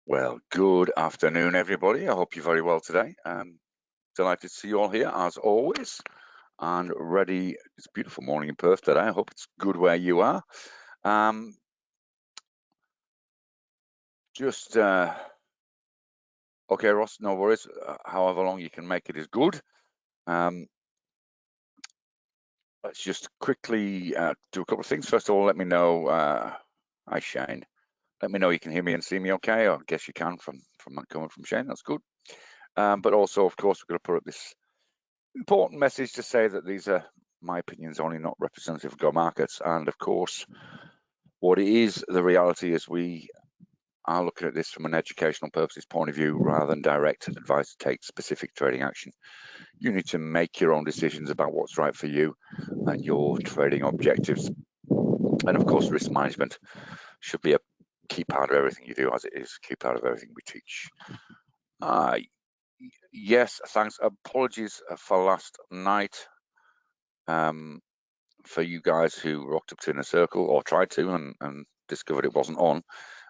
Well, good afternoon, everybody. I hope you're very well today. Delighted to see you all here, as always, and ready. It's a beautiful morning in Perth today. I hope it's good where you are. Just okay, Ross. No worries. However long you can make it is good. Let's just quickly do a couple of things. First of all, let me know. Hi, Shane. Let me know you can hear me and see me okay. I guess you can from coming from Shane. That's good. But also, of course, we're going to put up this important message to say that these are my opinions only, not representative of Go Markets. And of course, what it is, the reality is we are looking at this from an educational purposes point of view rather than direct advice to take specific trading action. You need to make your own decisions about what's right for you and your trading objectives. And of course, risk management should be a key part of everything you do, as it is a key part of everything we teach. Yes, thanks. Apologies for last night. For you guys who rocked up to Inner Circle or tried to and discovered it wasn't on.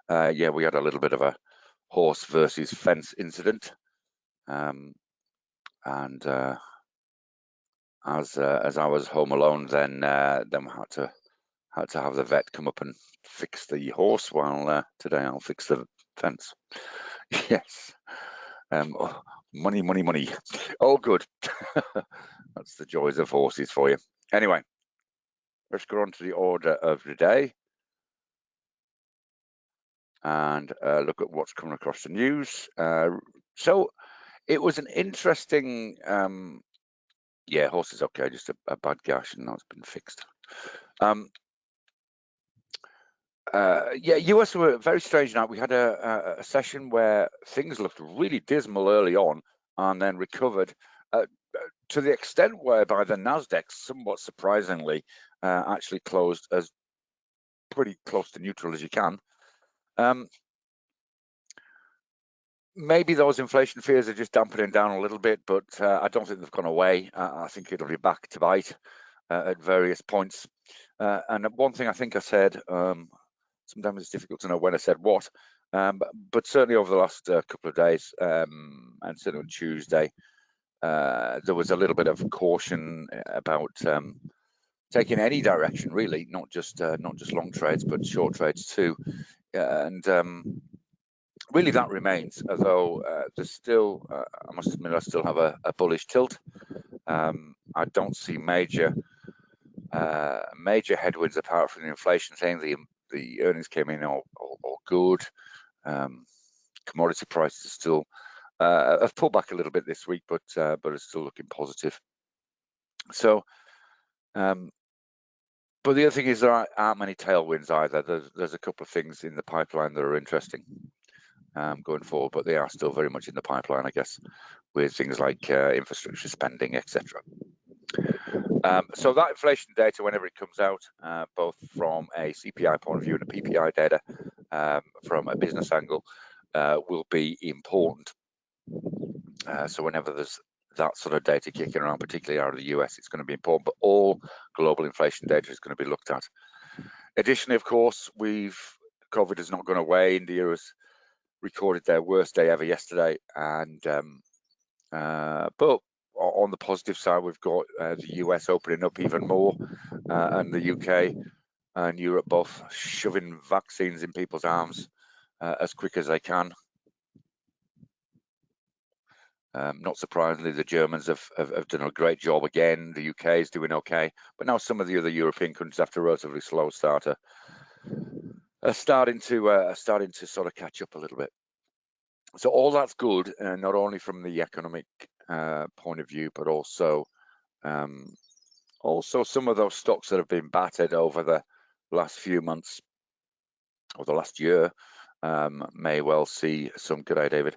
Yeah, we had a little bit of a horse versus fence incident. And as I was home alone, then we had to have the vet come up and fix the horse, while today I'll fix the fence. Yes. Money. Oh, good. That's the joys of horses for you. Anyway, let's go on to the order of the day and look at what's coming across the news. So it was an interesting, yeah, horse is okay, just a bad gash, and that's been fixed. Yeah, US were very strange night. We had a session where things looked really dismal early on and then recovered to the extent whereby the Nasdaq, somewhat surprisingly, actually closed as pretty close to neutral as you can. Maybe those inflation fears are just dampening down a little bit, but I don't think they've gone away. I think it'll be back to bite at various points. And one thing I think I said, sometimes it's difficult to know when I said what, but certainly over the last couple of days, and certainly on Tuesday, there was a little bit of caution about taking any direction, really, not just long trades, but short trades too. And really that remains, although there's still, I must admit, I still have a bullish tilt. I don't see major headwinds apart from the inflation thing. The earnings came in all good. Commodity prices still have pulled back a little bit this week, but it's still looking positive. So, but the other thing is there aren't many tailwinds either. There's a couple of things in the pipeline that are interesting going forward, but they are still very much in the pipeline, I guess, with things like infrastructure spending, etc. So that inflation data, whenever it comes out, both from a CPI point of view and a PPI data from a business angle, will be important. So whenever there's that sort of data kicking around, particularly out of the US, it's going to be important, but all global inflation data is going to be looked at. Additionally, of course, COVID has not gone away. India has recorded their worst day ever yesterday, and but on the positive side, we've got the US opening up even more, and the UK and Europe both shoving vaccines in people's arms as quick as they can. Not surprisingly, the Germans have done a great job again. The UK is doing okay, but now some of the other European countries, after a relatively slow start, are starting to sort of catch up a little bit. So all that's good, not only from the economic point of view, but also some of those stocks that have been battered over the last few months or the last year may well see some. Good day, David.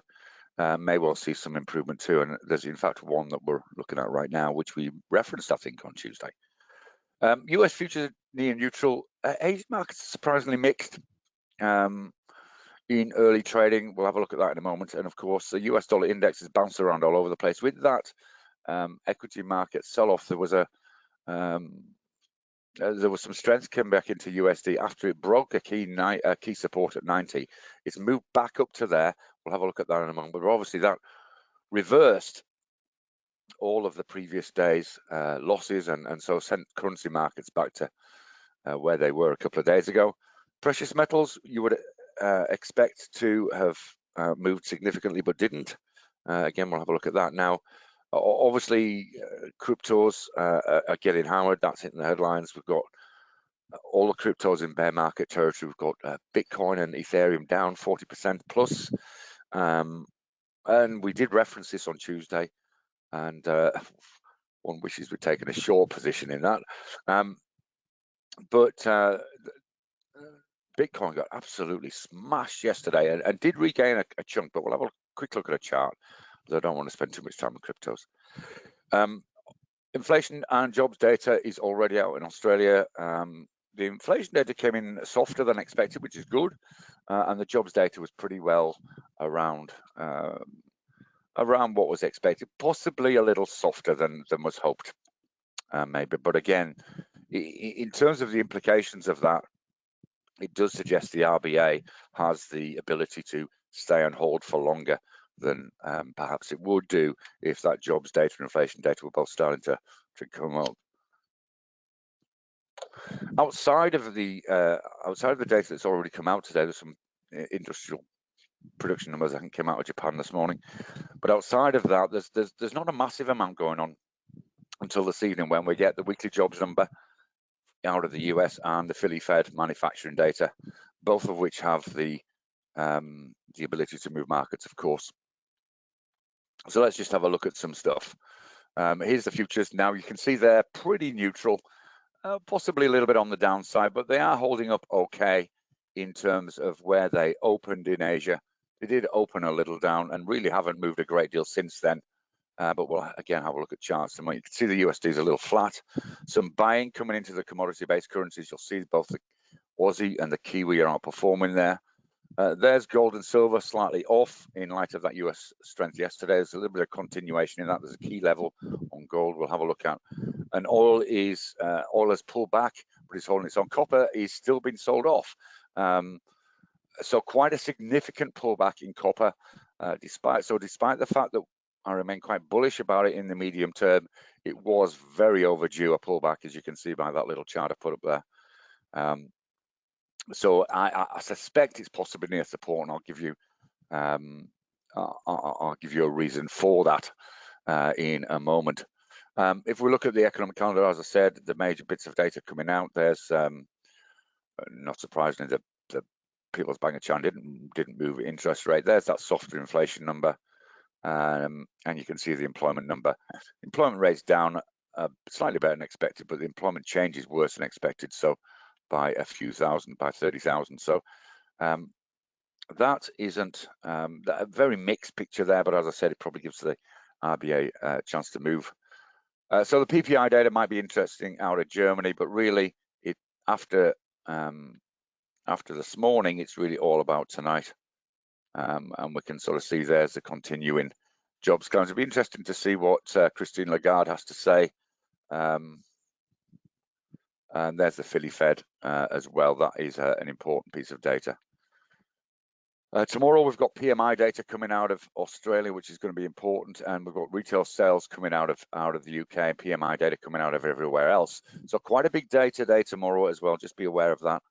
May well see some improvement too. And there's in fact one that we're looking at right now, which we referenced, I think, on Tuesday. US futures near neutral. Asian markets are surprisingly mixed in early trading. We'll have a look at that in a moment. And of course, the US dollar index is bounced around all over the place. With that equity market sell-off, there was there was some strength coming back into USD after it broke a key support at 90. It's moved back up to there. We'll have a look at that in a moment. But obviously that reversed all of the previous days' losses, and so sent currency markets back to where they were a couple of days ago. Precious metals, you would expect to have moved significantly, but didn't. Again, we'll have a look at that now. Obviously, cryptos are getting hammered. That's hitting the headlines. We've got all the cryptos in bear market territory. We've got Bitcoin and Ethereum down 40% plus. And we did reference this on Tuesday, and one wishes we'd taken a short position in that. But Bitcoin got absolutely smashed yesterday and did regain a chunk, but we'll have a quick look at a chart, because I don't want to spend too much time on cryptos. Inflation and jobs data is already out in Australia. The inflation data came in softer than expected, which is good, and the jobs data was pretty well around what was expected, possibly a little softer than was hoped, maybe. But again, in terms of the implications of that, it does suggest the RBA has the ability to stay on hold for longer than perhaps it would do if that jobs data and inflation data were both starting to come up. Outside of the data that's already come out today, there's some industrial production numbers I think came out of Japan this morning. But outside of that, there's not a massive amount going on until this evening, when we get the weekly jobs number out of the US and the Philly Fed manufacturing data, both of which have the ability to move markets, of course. So let's just have a look at some stuff. Here's the futures. Now you can see they're pretty neutral, possibly a little bit on the downside, but they are holding up okay in terms of where they opened in Asia. They did open a little down and really haven't moved a great deal since then. But we'll again have a look at charts. And you can see the USD is a little flat. Some buying coming into the commodity-based currencies. You'll see both the Aussie and the Kiwi are outperforming there. There's gold and silver slightly off in light of that US strength yesterday. There's a little bit of continuation in that. There's a key level on gold we'll have a look at. And oil has pulled back, but it's holding its own. Copper is still being sold off. So quite a significant pullback in copper, despite the fact that I remain quite bullish about it in the medium term, it was very overdue a pullback, as you can see by that little chart I put up there. So I suspect it's possibly near support, and I'll give you a reason for that in a moment. If we look at the economic calendar, as I said, the major bits of data coming out, there's not surprisingly the People's Bank of China didn't move interest rate. There's that softer inflation number, and you can see the employment number. Employment rate's down slightly better than expected, but the employment change is worse than expected. So by a few thousand, by 30,000. So that isn't a very mixed picture there, but as I said, it probably gives the RBA a chance to move. So the PPI data might be interesting out of Germany, but really after this morning, it's really all about tonight. And we can sort of see there's the continuing jobs claims. It'll be interesting to see what Christine Lagarde has to say. And there's the Philly Fed as well. That is an important piece of data. Tomorrow we've got PMI data coming out of Australia, which is going to be important, and we've got retail sales coming out of the UK, and PMI data coming out of everywhere else. So quite a big day today, tomorrow as well. Just be aware of that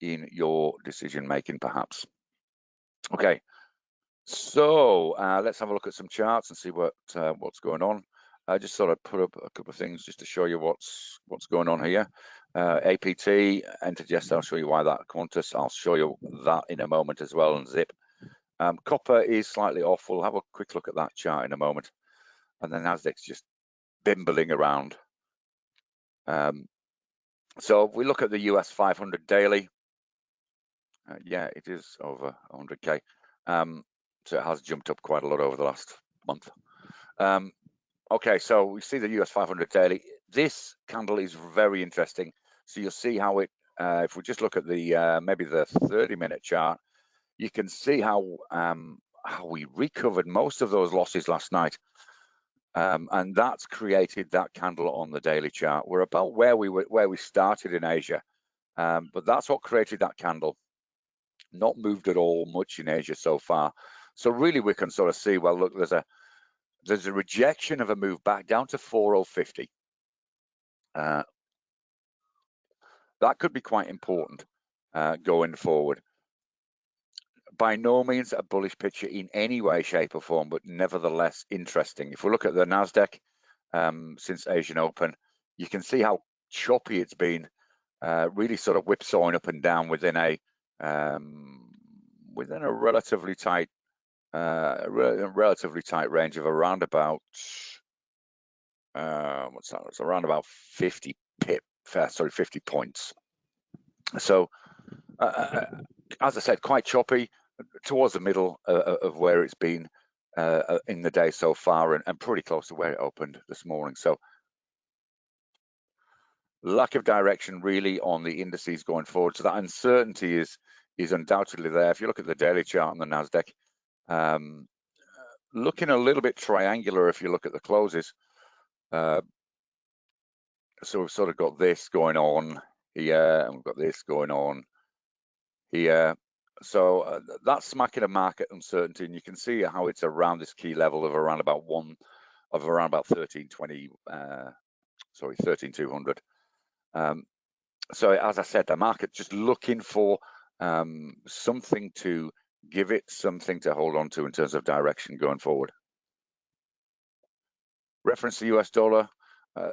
in your decision making, perhaps. Okay, so let's have a look at some charts and see what's going on. I just thought I'd put up a couple of things just to show you what's going on here. APT entered yesterday. I'll show you why that. Qantas, I'll show you that in a moment as well. And Zip. Copper is slightly off. We'll have a quick look at that chart in a moment. And then Nasdaq's just bimbling around. So if we look at the US 500 daily, yeah, it is over 100K. So it has jumped up quite a lot over the last month. Okay, so we see the US 500 daily. This candle is very interesting. So you'll see how it, if we just look at the maybe the 30-minute chart, you can see how we recovered most of those losses last night. and that's created that candle on the daily chart. We're about where we started in Asia, but that's what created that candle. Not moved at all much in Asia so far. So really we can sort of see, well, look, there's a rejection of a move back down to 4050. That could be quite important going forward. By no means a bullish picture in any way, shape or form, but nevertheless interesting. If we look at the Nasdaq since Asian Open, you can see how choppy it's been, really sort of whipsawing up and down within a relatively tight range of around about what's that? It's around about 50 points. So as I said, quite choppy towards the middle of where it's been in the day so far, and pretty close to where it opened this morning. So lack of direction really on the indices going forward. So that uncertainty is undoubtedly there. If you look at the daily chart on the Nasdaq, looking a little bit triangular if you look at the closes. So we've sort of got this going on here, and we've got this going on here. So that's smacking a market uncertainty, and you can see how it's around this key level of around about 13,200. So as I said, the market just looking for something to give it something to hold on to in terms of direction going forward. Reference the US dollar.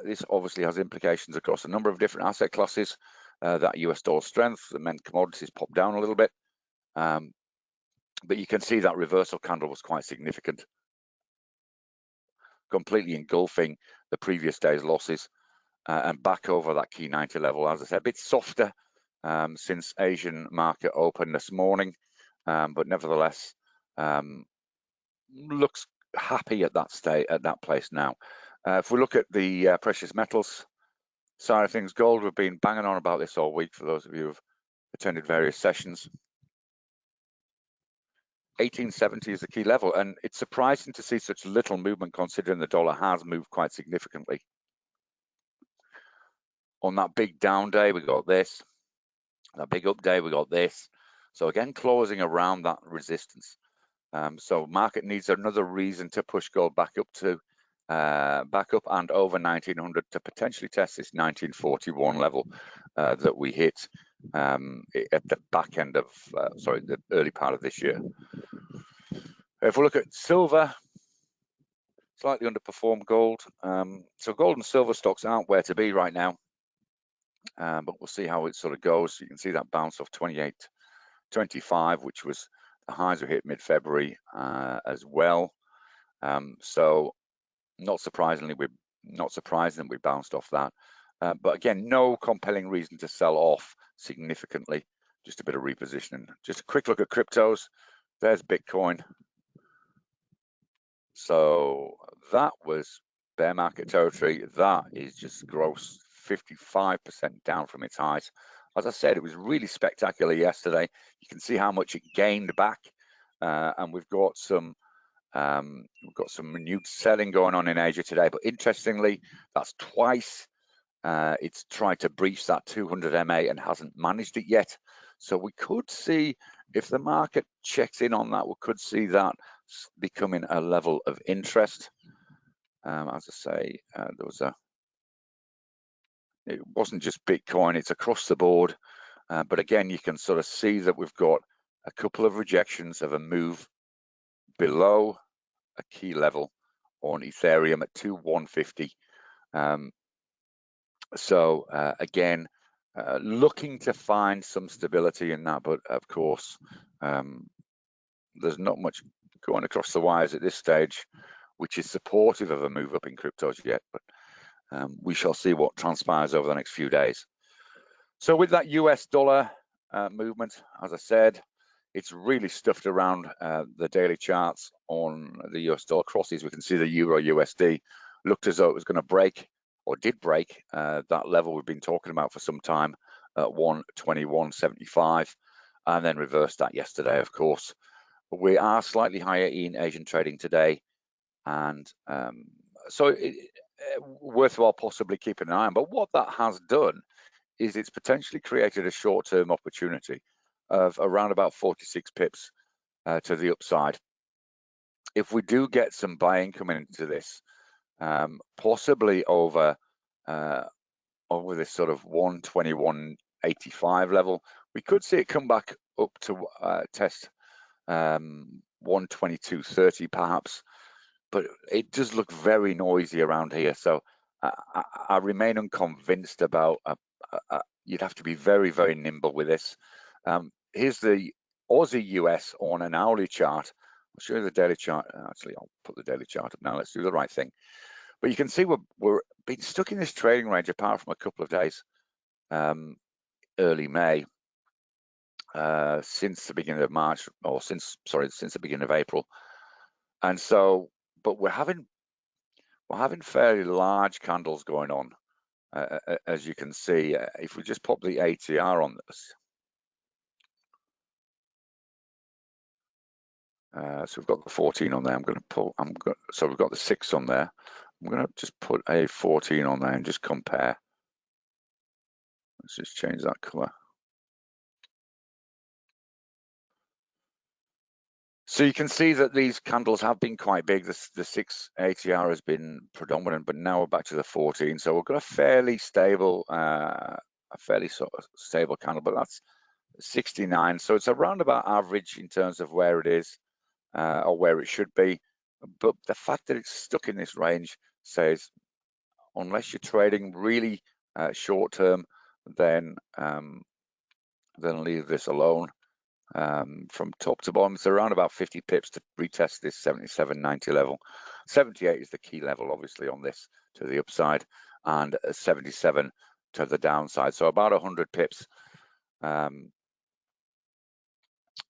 This obviously has implications across a number of different asset classes. That US dollar strength, the meant commodities popped down a little bit. But you can see that reversal candle was quite significant, completely engulfing the previous day's losses and back over that key 90 level. As I said, a bit softer since Asian market opened this morning, but nevertheless looks happy at that place now. If we look at the precious metals side of things, gold, we've been banging on about this all week for those of you who've attended various sessions. 1870 is the key level, and it's surprising to see such little movement considering the dollar has moved quite significantly. On that big down day, we got this. That big up day, we got this. So again, closing around that resistance. So market needs another reason to push gold back up and over 1900 to potentially test this 1941 level that we hit at the back end of, the early part of this year. If we look at silver, slightly underperformed gold. So gold and silver stocks aren't where to be right now, but we'll see how it sort of goes. You can see that bounce off 28.25, which was the highs we hit mid-February as well. So not surprising we bounced off that. But again, no compelling reason to sell off significantly, just a bit of repositioning. Just a quick look at cryptos. There's Bitcoin. So that was bear market territory. That is just gross 55% down from its highs. As I said, it was really spectacular yesterday. You can see how much it gained back, and we've got some renewed selling going on in Asia today. But interestingly, that's twice it's tried to breach that 200 MA and hasn't managed it yet. So we could see, if the market checks in on that, we could see that becoming a level of interest. As I say, it wasn't just Bitcoin, it's across the board. But again, you can sort of see that we've got a couple of rejections of a move below a key level on Ethereum at 2150. So again, looking to find some stability in that, but of course, there's not much going across the wires at this stage, which is supportive of a move up in cryptos yet, but we shall see what transpires over the next few days. So with that US dollar movement, as I said, it's really stuffed around the daily charts on the US dollar crosses. We can see the Euro USD looked as though it was going to break, or did break, that level we've been talking about for some time at 121.75, and then reversed that yesterday, of course. But we are slightly higher in Asian trading today, and worthwhile possibly keeping an eye on. But what that has done is it's potentially created a short-term opportunity of around about 46 pips to the upside. If we do get some buying coming into this, possibly over this sort of 121.85 level, we could see it come back up to test 122.30 perhaps, but it does look very noisy around here. So I remain unconvinced about. You'd have to be very, very nimble with this. Here's the Aussie US on an hourly chart. I'll show you the daily chart. Actually, I'll put the daily chart up now. Let's do the right thing. But you can see we're been stuck in this trading range apart from a couple of days, early May, since the beginning of March, or since the beginning of April. And so, but we're having fairly large candles going on, as you can see. If we just pop the ATR on this, so we've got the 14 on there. So we've got the 6 on there. I'm going to just put a 14 on there and just compare. Let's just change that color. So you can see that these candles have been quite big. The 6 ATR has been predominant, but now we're back to the 14. So we've got a fairly stable, sort of stable candle, but that's 69. So it's around about average in terms of where it is, or where it should be. But the fact that it's stuck in this range says, unless you're trading really short term, then leave this alone. From top to bottom, it's around about 50 pips to retest this 77.90 level. 78 is the key level, obviously, on this to the upside, and 77 to the downside. So about 100 pips, or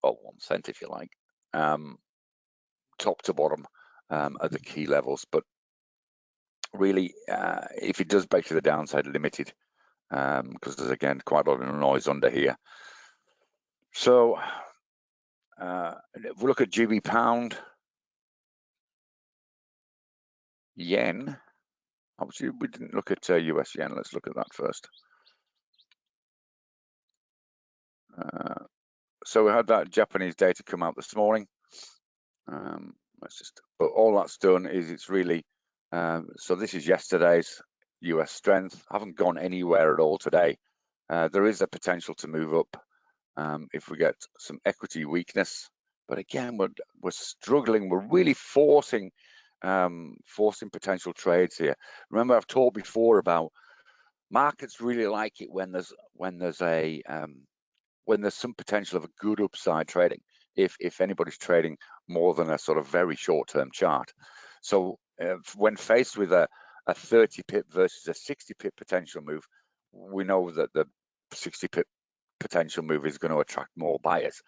1 cent, if you like, top to bottom are the key levels. But really, if it does break to the downside, limited, because there's again quite a lot of noise under here. So if we look at GB pound, yen, obviously we didn't look at US yen. Let's look at that first. So we had that Japanese data come out this morning. But all that's done is it's really, so this is yesterday's US strength. Haven't gone anywhere at all today. There is a potential to move up if we get some equity weakness. But again, we're struggling. We're really forcing potential trades here. Remember, I've talked before about markets really like it when there's some potential of a good upside trading. If anybody's trading more than a sort of very short-term chart. So when faced with a 30 pip versus a 60 pip potential move, we know that the 60 pip potential move is going to attract more buyers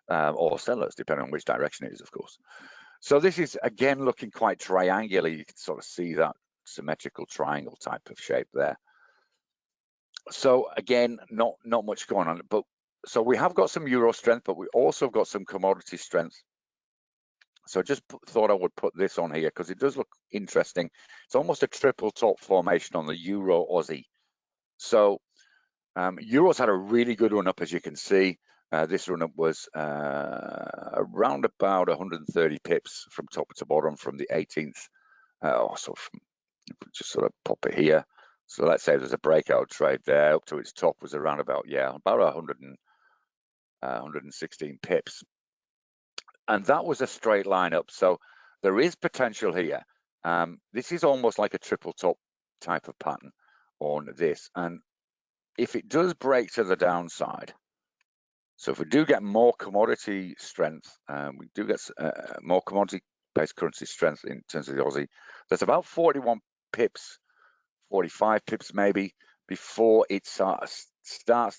or sellers, depending on which direction it is, of course. So this is again looking quite triangular. You can sort of see that symmetrical triangle type of shape there. So again, not much going on, but so we have got some euro strength, but we also got some commodity strength. So I just thought I would put this on here because it does look interesting. It's almost a triple top formation on the euro Aussie. So Euro's had a really good run up, as you can see. This run up was around about 130 pips from top to bottom from the 18th. Just sort of pop it here. So let's say there's a breakout trade there up to its top was around about 116 pips. And that was a straight line up. So there is potential here. This is almost like a triple top type of pattern on this. And if it does break to the downside, so if we do get more commodity strength, we do get more commodity-based currency strength in terms of the Aussie, there's about 41 pips, 45 pips maybe, before it starts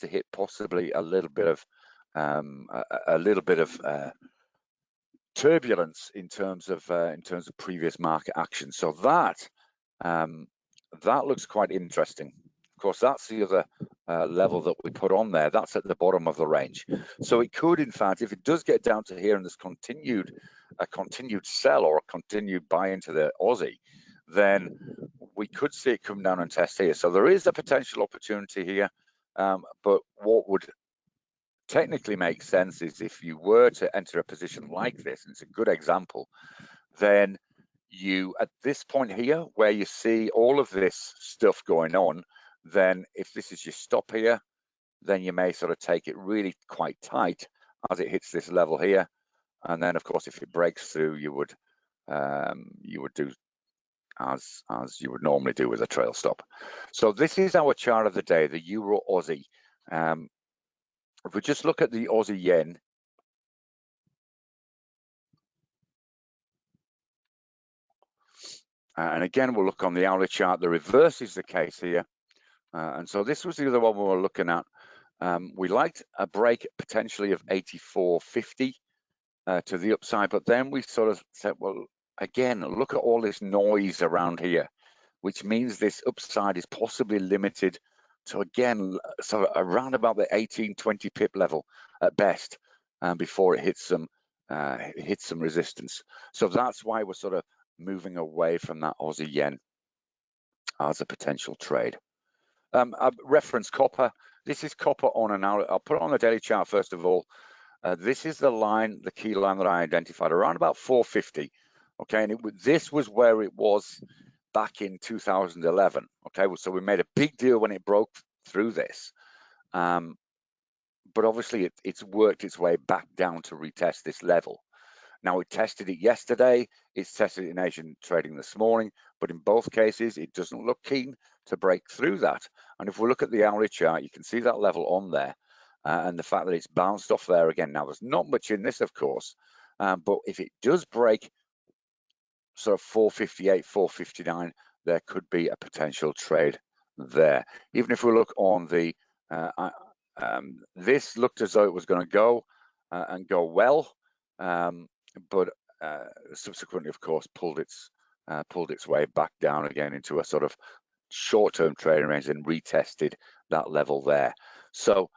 to hit possibly a little bit of turbulence in terms of previous market action. So that looks quite interesting. Of course, that's the other level that we put on there. That's at the bottom of the range. So it could, in fact, if it does get down to here and there's a continued sell or a continued buy into the Aussie, then we could see it come down and test here. So there is a potential opportunity here, but what would technically make sense is if you were to enter a position like this, and it's a good example, then you, at this point here, where you see all of this stuff going on, then if this is your stop here, then you may sort of take it really quite tight as it hits this level here. And then, of course, if it breaks through, you would do as you would normally do with a trail stop. So this is our chart of the day, the Euro Aussie. If we just look at the Aussie yen, and again, we'll look on the hourly chart. The reverse is the case here. And so this was the other one we were looking at. We liked a break potentially of 84.50 to the upside, but then we sort of said, well, again, look at all this noise around here, which means this upside is possibly limited to, again, sort of around about the 18-20 pip level at best, before it hits some resistance. So that's why we're sort of moving away from that Aussie yen as a potential trade. I reference copper. This is copper on an hour. I'll put it on the daily chart first of all. This is the line, the key line that I identified around about 450. Okay, and this was where it was back in 2011. Okay, so we made a big deal when it broke through this, but obviously it's worked its way back down to retest this level. Now, it tested it yesterday, it's tested it in Asian trading this morning, but in both cases, it doesn't look keen to break through that. And if we look at the hourly chart, you can see that level on there, and the fact that it's bounced off there again. Now, there's not much in this, of course, but if it does break sort of 458, 459, there could be a potential trade there. Even if we look on the, this looked as though it was going to go and go well, but subsequently, of course, pulled its way back down again into a sort of short-term trading range and retested that level there. So,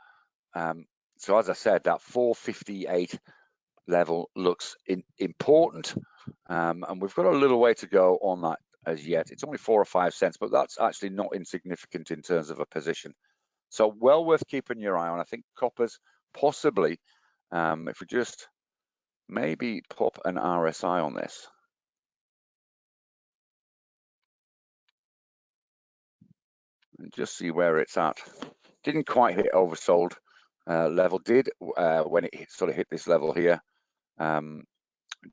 so as I said, that 458 level looks important, and we've got a little way to go on that as yet. It's only 4 or 5 cents, but that's actually not insignificant in terms of a position. So well worth keeping your eye on. I think copper's possibly, if we just maybe pop an RSI on this. And just see where it's at. Didn't quite hit oversold level, did when it sort of hit this level here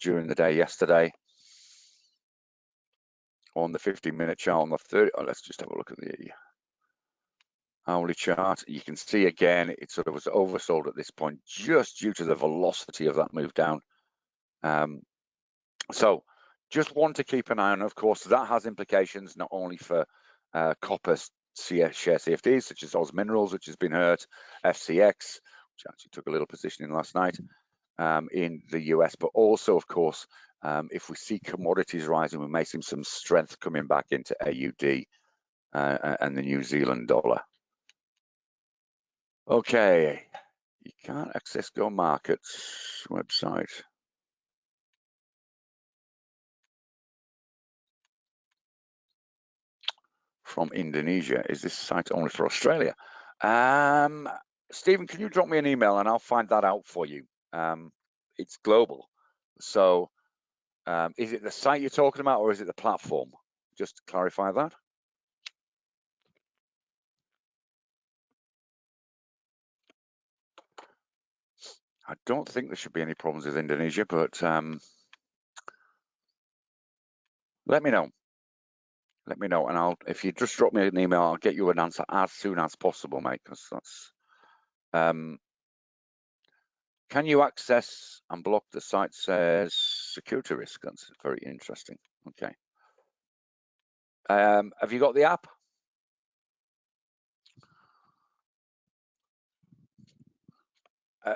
during the day yesterday. On the 15-minute chart, on the 30, let's just have a look at the hourly chart. You can see again, it sort of was oversold at this point just due to the velocity of that move down. So just want to keep an eye on. Of course, that has implications not only for copper share CFDs such as Oz Minerals, which has been hurt, FCX, which actually took a little position in last night in the US, but also, of course, if we see commodities rising, we may see some strength coming back into AUD and the New Zealand dollar. Okay, you can't access Go Markets website. From Indonesia. Is this site only for Australia? Stephen, can you drop me an email and I'll find that out for you? It's global. So is it the site you're talking about or is it the platform? Just to clarify that. I don't think there should be any problems with Indonesia, but let me know. Let me know, and if you just drop me an email, I'll get you an answer as soon as possible, mate. Because that's. Can you access and block the site? Says security risk. That's very interesting. Okay. Have you got the app?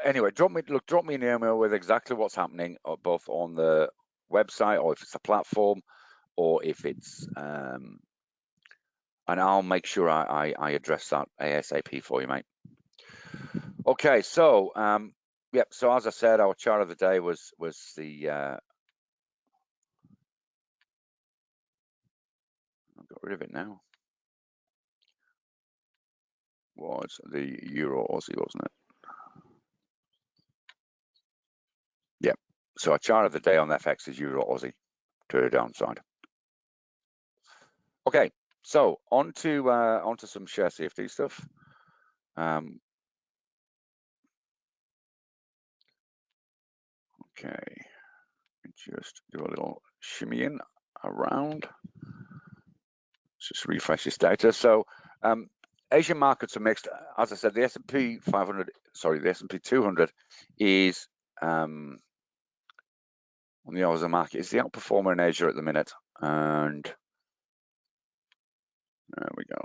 Anyway, drop me an email with exactly what's happening, both on the website, or if it's a platform, or if it's and I'll make sure I address that ASAP for you, mate. Okay, so yep. So as I said, our chart of the day was the rid of it now. Was the Euro Aussie, wasn't it? Yep. So our chart of the day on FX is Euro Aussie to the downside. Okay, so on to some share CFD stuff. Okay, just do a little shimmy in around. Let's just refresh this data. So Asian markets are mixed. As I said, the S&P 500, sorry, the S&P 200 is on the Aussie market is the outperformer in Asia at the minute, and there we go.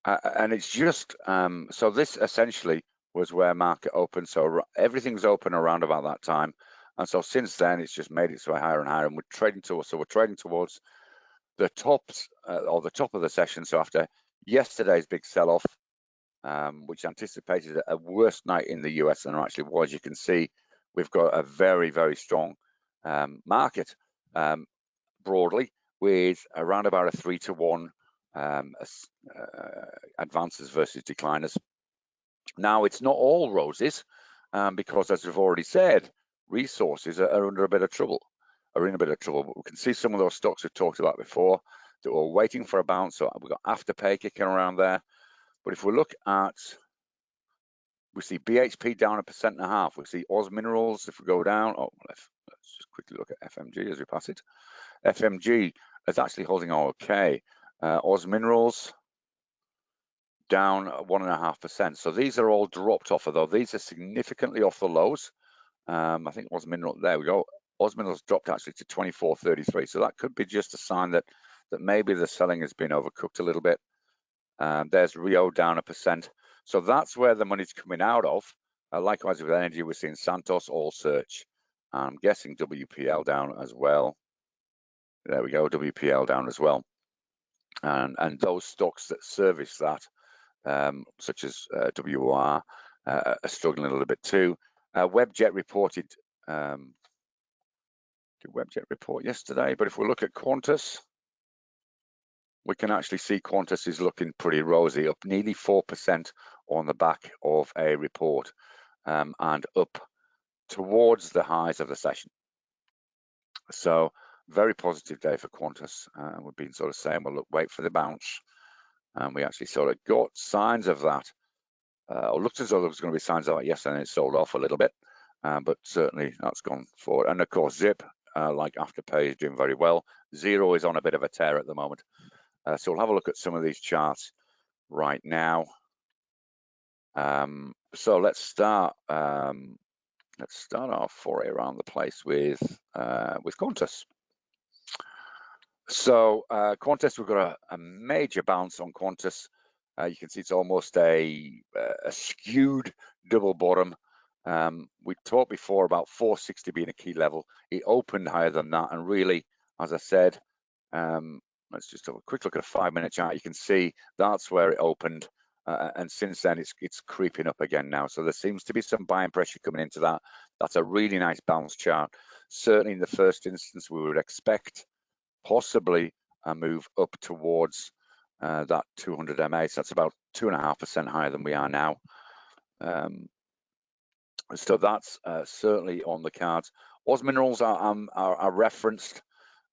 And it's just so this essentially was where market opened. So everything's open around about that time, and so since then it's just made its way higher and higher, and we're trading towards. So we're trading towards the tops or the top of the session. So after yesterday's big sell-off, which anticipated a worse night in the US than there actually was, you can see we've got a very, very strong market broadly, with around about a 3-to-1 advances versus decliners. Now, it's not all roses, because as we've already said, resources are under a bit of trouble. But we can see some of those stocks we've talked about before that were waiting for a bounce. So we've got Afterpay kicking around there. But if we look at, we see BHP down 1.5%. We see Oz Minerals, if we go down, let's just quickly look at FMG as we pass it. FMG is actually holding okay. Oz Minerals down 1.5%. So these are all dropped off, although these are significantly off the lows. I think Oz Minerals, there we go. Oz Minerals dropped actually to 24.33. So that could be just a sign that maybe the selling has been overcooked a little bit. There's Rio down 1%. So that's where the money's coming out of. Likewise with energy, we're seeing Santos, Allsearch. I'm guessing WPL down as well. There we go, WPL down as well. And those stocks that service that, such as WR, are struggling a little bit too. Webjet reported, did Webjet report yesterday? But if we look at Qantas, we can actually see Qantas is looking pretty rosy, up nearly 4% on the back of a report, and up towards the highs of the session. So very positive day for Qantas. We've been sort of saying, well, look, wait for the bounce. And we actually sort of got signs of that. Or looked as though there was going to be signs of that yesterday, and it sold off a little bit. But certainly that's gone forward. And of course, Zip, like Afterpay, is doing very well. Xero is on a bit of a tear at the moment. So we'll have a look at some of these charts right now. So let's start our foray around the place with Qantas. So Qantas, we've got a major bounce on Qantas. You can see it's almost a skewed double bottom. We talked before about 460 being a key level. It opened higher than that, and really, as I said, let's just have a quick look at a 5-minute chart. You can see that's where it opened, and since then it's creeping up again now. So there seems to be some buying pressure coming into that. That's a really nice bounce chart. Certainly in the first instance, we would expect possibly a move up towards that 200 MA. So that's about 2.5% higher than we are now. So that's certainly on the cards. Oz Minerals are referenced.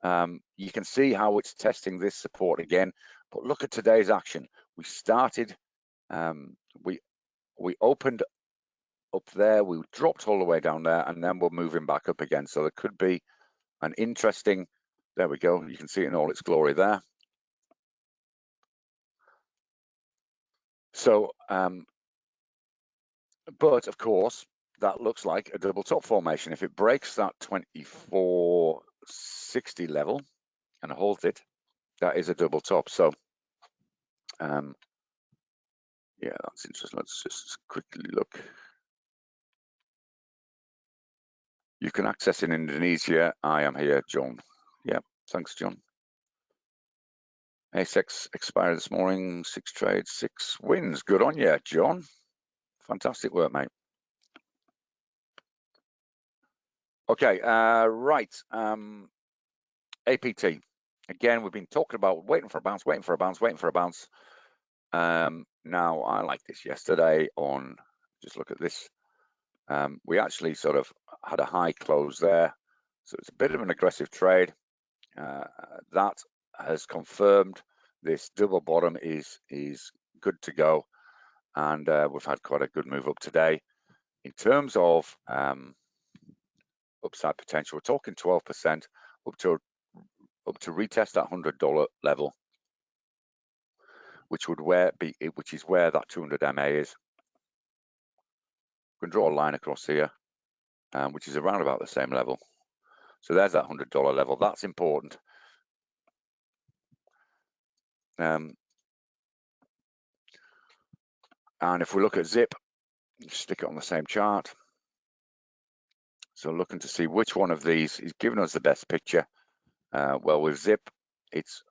You can see how it's testing this support again, but look at today's action. We started, we opened up there, we dropped all the way down there, and then we're moving back up again. So there could be an interesting, there we go, you can see it in all its glory there. So, but of course, that looks like a double top formation. If it breaks that 2460 level and holds it, that is a double top. So yeah, that's interesting. Let's just quickly look. You can access in Indonesia. I am here, John. Yeah, thanks, John. ASX expired this morning, 6 trades, 6 wins. Good on you, John. Fantastic work, mate. Okay, right. APT. again, we've been talking about waiting for a bounce, waiting for a bounce, waiting for a bounce. Now, I like this yesterday on, just look at this. We actually sort of had a high close there. So it's a bit of an aggressive trade. That has confirmed this double bottom is good to go. And we've had quite a good move up today. In terms of upside potential, we're talking 12% up to retest that $100 level, which is where that 200 MA is. We can draw a line across here, which is around about the same level. So there's that $100 level. That's important. And if we look at Zip, stick it on the same chart. So looking to see which one of these is giving us the best picture. Well, with Zip, let's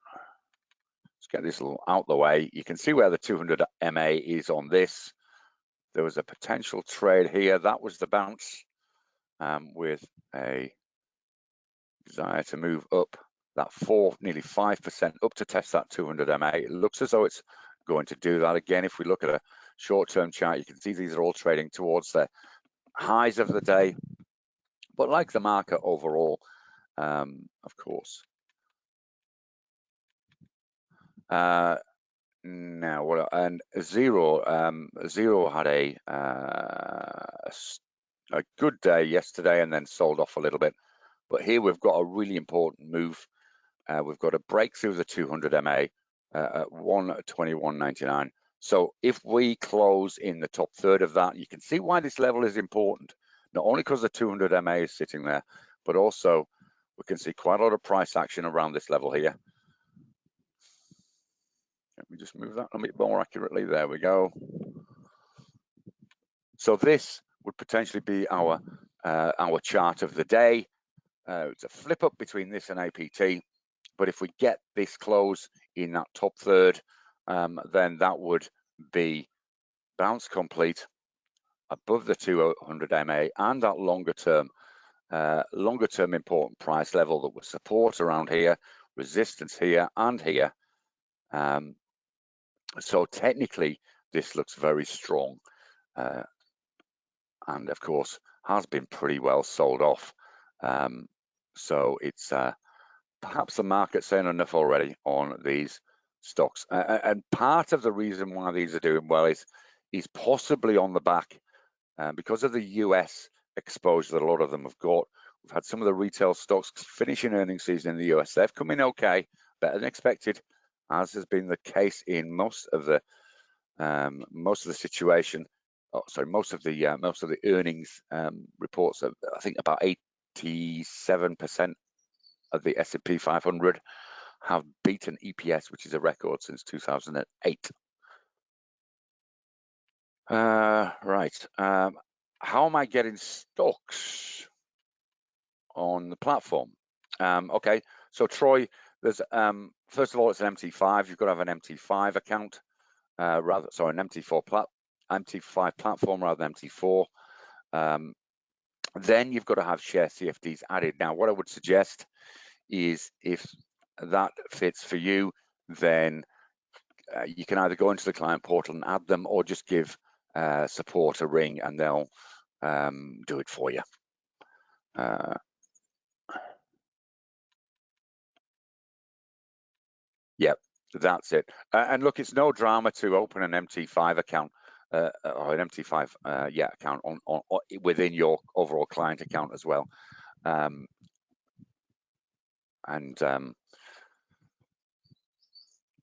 get this little out the way. You can see where the 200 MA is on this. There was a potential trade here. That was the bounce with a desire to move up that nearly 5% up to test that 200 MA. It looks as though it's going to do that again. If we look at a short-term chart, you can see these are all trading towards the highs of the day. But like the market overall, of course. Now, Zero had a good day yesterday and then sold off a little bit. But here we've got a really important move. We've got a breakthrough the 200 MA at 121.99. So if we close in the top third of that, you can see why this level is important. Not only because the 200 MA is sitting there, but also we can see quite a lot of price action around this level here. Let me just move that a bit more accurately. There we go. So this would potentially be our chart of the day. It's a flip up between this and APT. But if we get this close in that top third, then that would be bounce complete above the 200 MA and that longer term important price level that would support around here, resistance here and here. So technically, this looks very strong, and of course has been pretty well sold off. So it's perhaps the market saying enough already on these stocks, and part of the reason why these are doing well is possibly on the back because of the US exposure that a lot of them have got. We've had some of the retail stocks finishing earnings season in the US. They've come in okay, better than expected, as has been the case in most of the situation. Most of the earnings reports. I think about 87% of the S&P 500 have beaten EPS, which is a record since 2008. Right. How am I getting stocks on the platform? Okay, so Troy, there's first of all, it's an MT5. You've got to have an MT5 account, an MT5 platform rather than MT4. Then you've got to have share CFDs added. Now, what I would suggest is if that fits for you, then you can either go into the client portal and add them, or just give support a ring and they'll do it for you. Yep, that's it. And look, it's no drama to open an MT5 account or an MT5 account on within your overall client account as well.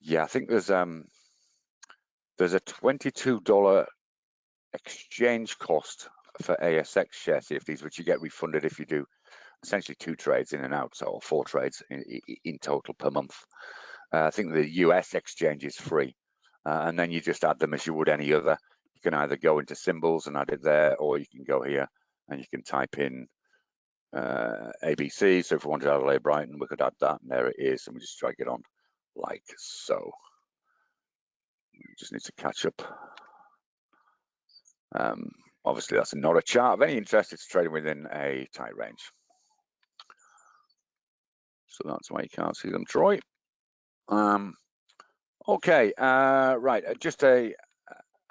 Yeah, I think there's a $22 exchange cost for ASX share CFDs, which you get refunded if you do essentially 2 trades in and out, or 4 trades in total per month. I think the US exchange is free, and then you just add them as you would any other. You can either go into symbols and add it there, or you can go here and you can type in ABC. So if we wanted Adelaide Brighton, we could add that, and there it is, and we just drag it on like so. We just need to catch up. Obviously, that's not a chart of any interest. It's trading within a tight range. So that's why you can't see them, Troy. Okay, right, just a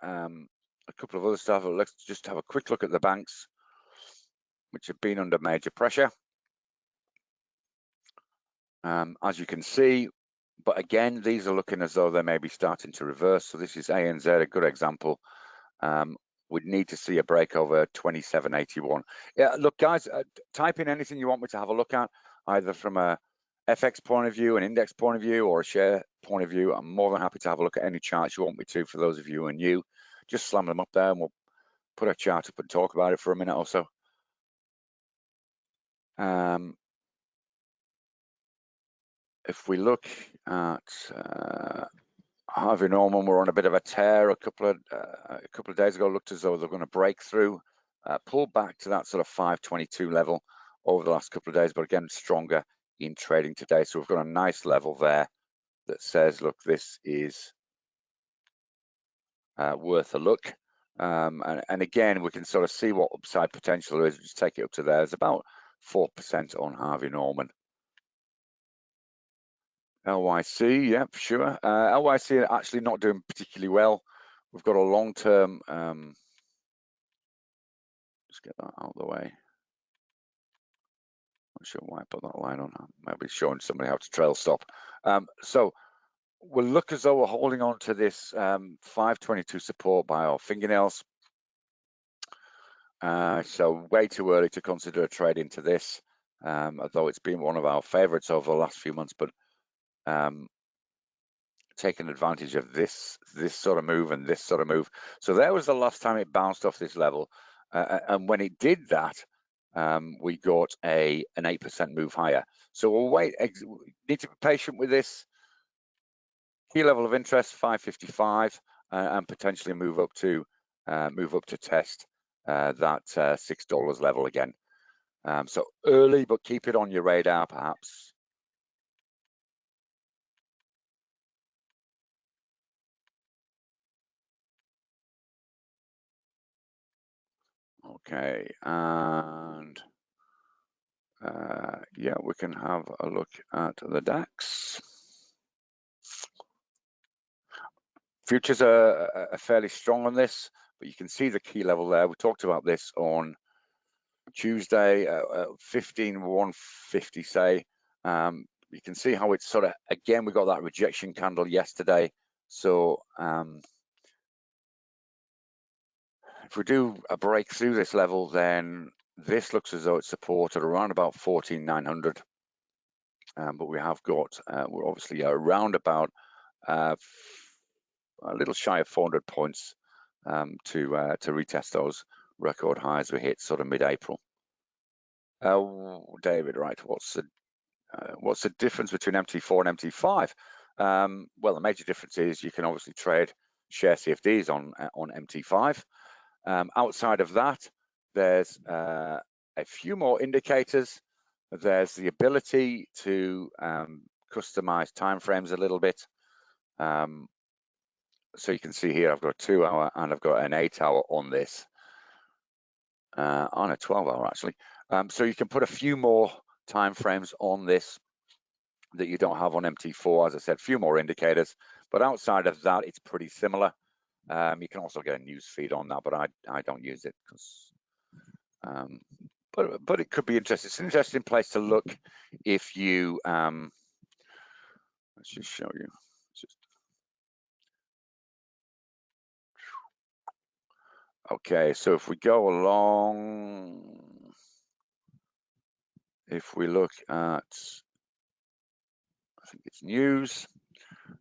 couple of other stuff. Let's just have a quick look at the banks, which have been under major pressure. As you can see, but again, these are looking as though they may be starting to reverse. So this is ANZ, a good example. We'd need to see a break over 27.81. Yeah, look, guys, type in anything you want me to have a look at, either from a FX point of view, an index point of view, or a share point of view. I'm more than happy to have a look at any charts you want me to. For those of you who are new, just slam them up there and we'll put a chart up and talk about it for a minute or so. If we look at Harvey Norman, we're on a bit of a tear. A couple of days ago, looked as though they're going to break through, pull back to that sort of 522 level over the last couple of days, but again, stronger in trading today. So we've got a nice level there that says, look, this is worth a look. And again, we can sort of see what upside potential there is. Just take it up to there. It's about 4% on Harvey Norman. LYC, yeah, for sure. LYC are actually not doing particularly well. We've got a long-term, just get that out of the way. Not sure why I put that line on. Maybe showing somebody how to trail stop. So we'll look as though we're holding on to this 522 support by our fingernails. So way too early to consider a trade into this, although it's been one of our favorites over the last few months, but taking advantage of this sort of move and this sort of move. So there was the last time it bounced off this level, and when it did that, we got an 8% move higher. So we'll wait. Need to be patient with this. Key level of interest 555, and potentially move up to test that $6 level again. So early, but keep it on your radar, perhaps. Okay, and yeah, we can have a look at the DAX. Futures are fairly strong on this, but you can see the key level there. We talked about this on Tuesday, 15,150, say. You can see how it's sort of, again, we got that rejection candle yesterday. So if we do a break through this level, then this looks as though it's supported around about 14,900. But we have got, we're obviously around about a little shy of 400 points to retest those record highs we hit sort of mid-April. David, right? What's the difference between MT4 and MT5? Well, the major difference is you can obviously trade share CFDs on MT5. Outside of that, there's a few more indicators. There's the ability to customize timeframes a little bit. So you can see here, I've got a 2-hour and I've got an 8-hour on this, on a 12-hour actually. So you can put a few more timeframes on this that you don't have on MT4. As I said, a few more indicators, but outside of that, it's pretty similar. You can also get a news feed on that, but I don't use it because, but it could be interesting. It's an interesting place to look if you, let's just show you. Okay, so if we go along, if we look at, I think it's news.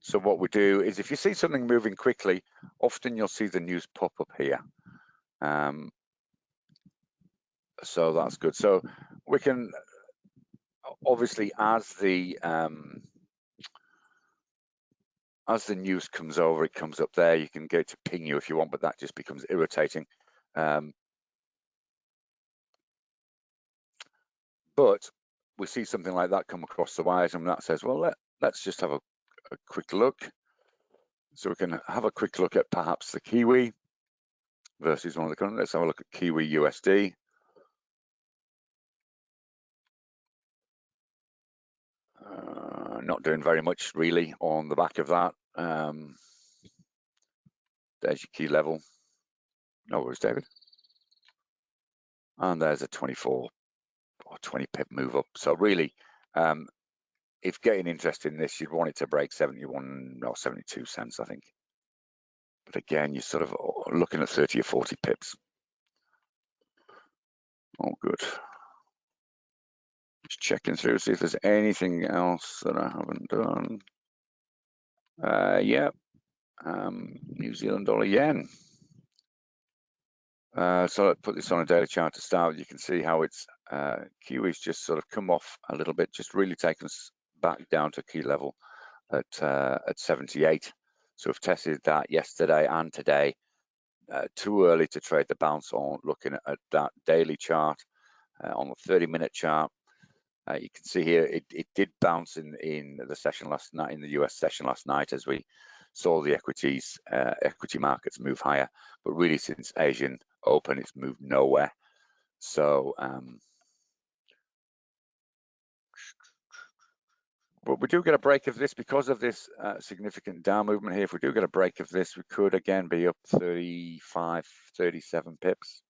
So what we do is if you see something moving quickly, often you'll see the news pop up here. So that's good. So we can, obviously, as the news comes over, it comes up there. You can get to ping you if you want, but that just becomes irritating. But we see something like that come across the wires, and that says, well, let's just have a quick look. So we can have a quick look at perhaps the Kiwi versus one of the current. Let's have a look at Kiwi USD. not doing very much really on the back of that. There's your key level. No worries, David. And there's a 24 or 20 pip move up. So really, if getting interested in this, you'd want it to break 71 or 72 cents, I think. But again, you're sort of looking at 30 or 40 pips. Oh, good. Just checking through, see if there's anything else that I haven't done. Yeah, New Zealand dollar yen. So let's put this on a daily chart to start. You can see how it's Kiwi's just sort of come off a little bit, just really taken us back down to key level at 78. So we've tested that yesterday and today. Too early to trade the bounce on looking at that daily chart. On the 30-minute chart, you can see here it did bounce in the session last night, in the US session last night, as we saw the equity markets move higher. But really, since Asian Open, it's moved nowhere. So but we do get a break of this because of this significant down movement here. If we do get a break of this, we could again be up 35, 37 pips.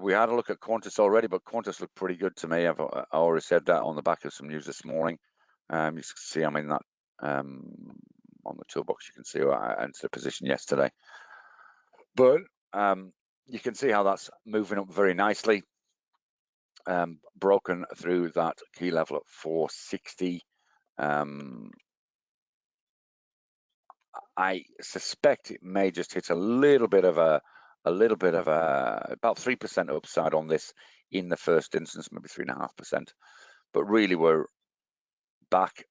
We had a look at Qantas already, but Qantas looked pretty good to me. I already said that on the back of some news this morning. You can see I'm in that on the toolbox. You can see I entered the position yesterday. But you can see how that's moving up very nicely. Broken through that key level at 460. I suspect it may just hit a little bit of a about 3% upside on this in the first instance, maybe 3.5%. But really, we're back.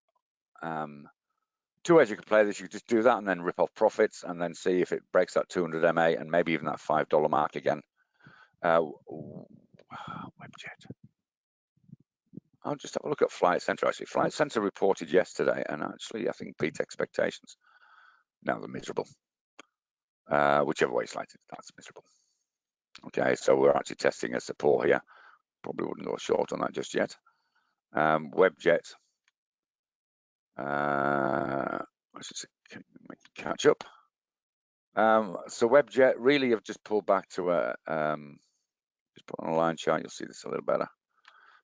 Two ways you could play this: you could just do that and then rip off profits, and then see if it breaks that 200 MA and maybe even that $5 mark again. Webjet. I'll just have a look at Flight Centre. Actually, Flight Centre reported yesterday, and actually, I think beat expectations. Now they're miserable. Whichever way you slice it, that's miserable. Okay, so we're actually testing a support here. Probably wouldn't go short on that just yet. Webjet. Let's just catch up. So Webjet really have just pulled back to a just put on a line chart. You'll see this a little better.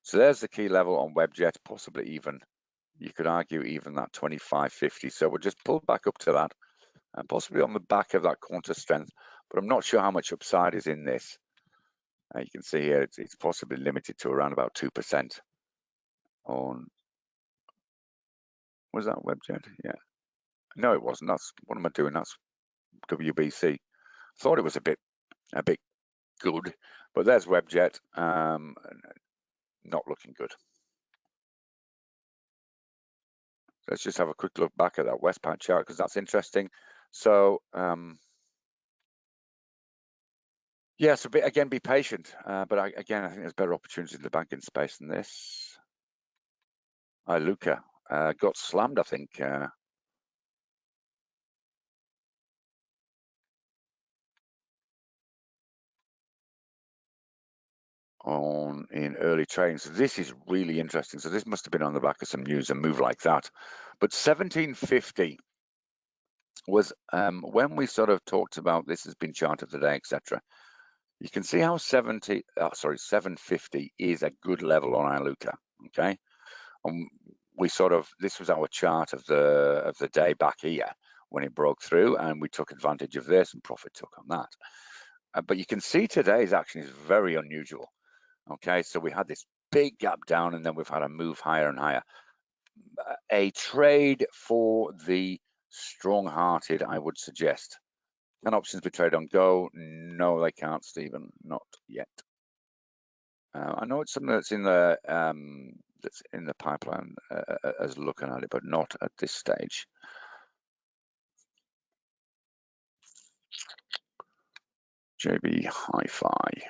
So there's the key level on Webjet, possibly even, you could argue, even that 25.50. So we'll just pull back up to that, and possibly on the back of that Qantas strength. But I'm not sure how much upside is in this. You can see here it's possibly limited to around about 2% on. Was that Webjet? Yeah. No, it wasn't. That's, what am I doing? That's WBC. Thought it was a bit good, but there's Webjet. Not looking good. Let's just have a quick look back at that Westpac chart, because that's interesting. So yeah, so again, be patient. But again, I think there's better opportunities in the banking space than this. Iluka got slammed, I think. In early trading. So this is really interesting. So this must have been on the back of some news and move like that. But 1750 was when we sort of talked about this has been chart of the day, etc. You can see how 750 is a good level on Iluka. Okay, we sort of, this was our chart of the day back here when it broke through, and we took advantage of this and profit took on that. But you can see today's action is very unusual. Okay, so we had this big gap down, and then we've had a move higher and higher. A trade for the strong-hearted, I would suggest. Can options be traded on Go? No, they can't, Stephen. Not yet. I know it's something that's in the pipeline as looking at it, but not at this stage. JB Hi-Fi.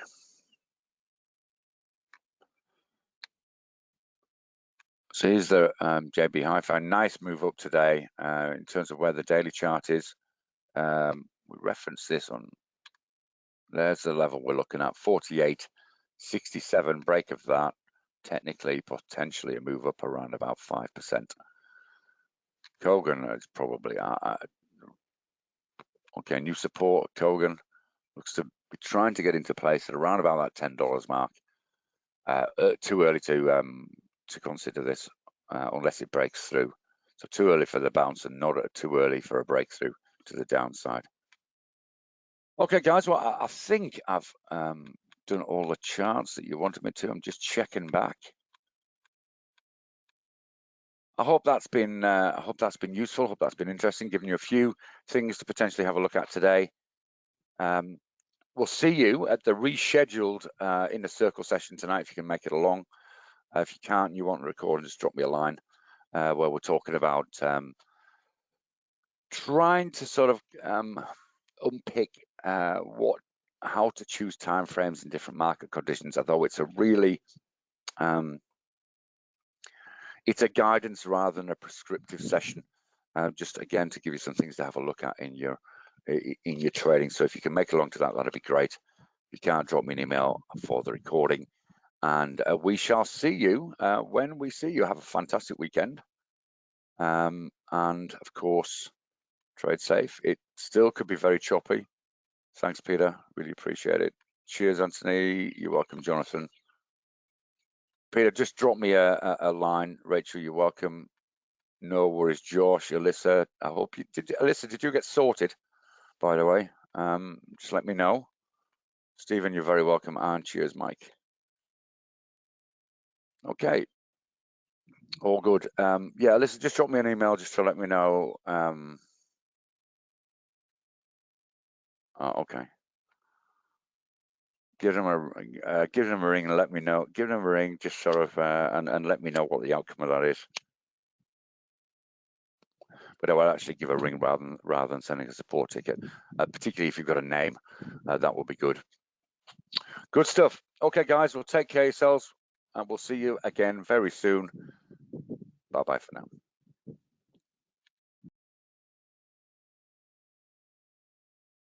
So here's the JB Hi-Fi. Nice move up today in terms of where the daily chart is. We referenced this on There's the level we're looking at, 48.67. Break of that, technically, potentially a move up around about 5%. Kogan is probably okay. New support. Kogan looks to be trying to get into place at around about that $10 mark. Too early to consider this unless it breaks through. So too early for the bounce and not too early for a breakthrough to the downside. Okay, guys. Well, I think I've done all the charts that you wanted me to. I'm just checking back. I hope that's been useful. I hope that's been interesting, giving you a few things to potentially have a look at today. We'll see you at the rescheduled Inner Circle session tonight if you can make it along. If you can't, you want to record, just drop me a line where we're talking about trying to sort of unpick how to choose timeframes in different market conditions. Although it's a really it's a guidance rather than a prescriptive session. Just again to give you some things to have a look at in your trading. So if you can make along to that, that'd be great. If you can't, drop me an email for the recording, and we shall see you when we see you. Have a fantastic weekend, and of course, trade safe. It still could be very choppy. Thanks, Peter. Really appreciate it. Cheers, Anthony. You're welcome, Jonathan. Peter, just drop me a line. Rachel, you're welcome. No worries, Josh, Alyssa. I hope you did. Alyssa, did you get sorted, by the way? Just let me know. Stephen, you're very welcome. And cheers, Mike. Okay. All good. Yeah, Alyssa, just drop me an email just to let me know. Okay. Give them a ring and let me know. Give them a ring, just sort of, and let me know what the outcome of that is. But I will actually give a ring rather than sending a support ticket, particularly if you've got a name. That will be good. Good stuff. Okay, guys, well, take care of yourselves, and we'll see you again very soon. Bye-bye for now.